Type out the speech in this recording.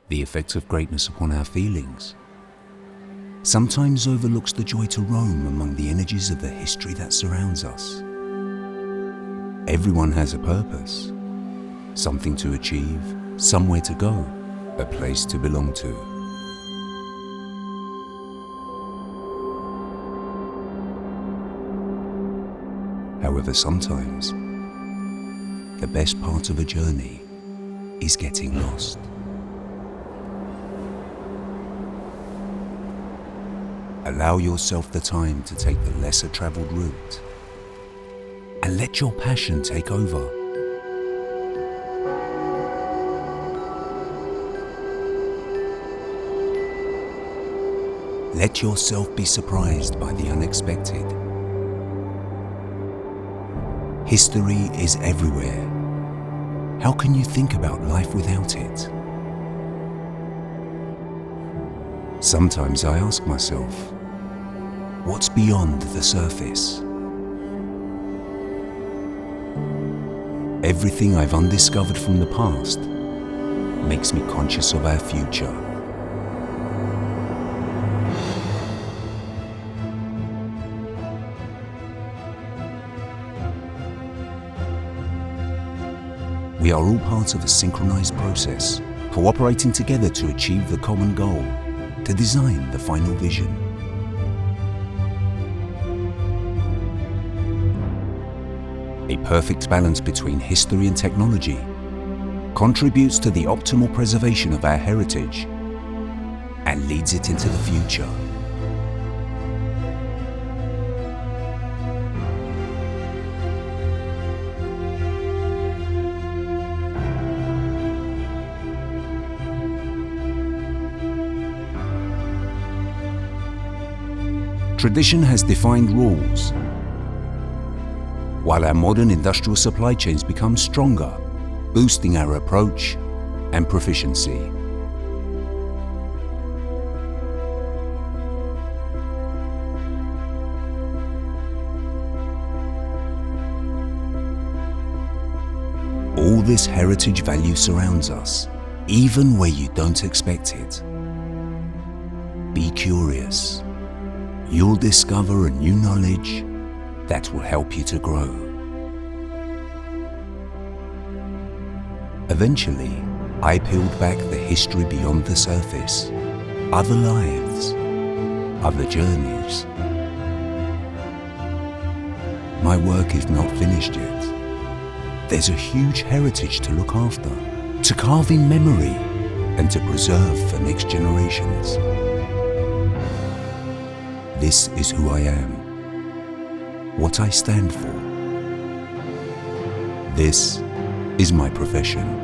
the effect of greatness upon our feelings, sometimes overlooks the joy to roam among the energies of the history that surrounds us. Everyone has a purpose, something to achieve, somewhere to go, a place to belong to. However, sometimes the best part of a journey is getting lost. Allow yourself the time to take the lesser traveled route and let your passion take over. Let yourself be surprised by the unexpected. History is everywhere. How can you think about life without it? Sometimes I ask myself, what's beyond the surface? Everything I've undiscovered from the past makes me conscious of our future. We are all part of a synchronized process, cooperating together to achieve the common goal, to design the final vision. A perfect balance between history and technology contributes to the optimal preservation of our heritage and leads it into the future. Tradition has defined rules, while our modern industrial supply chains become stronger, boosting our approach and proficiency. All this heritage value surrounds us, even where you don't expect it. Be curious. You'll discover a new knowledge that will help you to grow. Eventually, I peeled back the history beyond the surface, other lives, other journeys. My work is not finished yet. There's a huge heritage to look after, to carve in memory, and to preserve for next generations. This is who I am, what I stand for. This is my profession.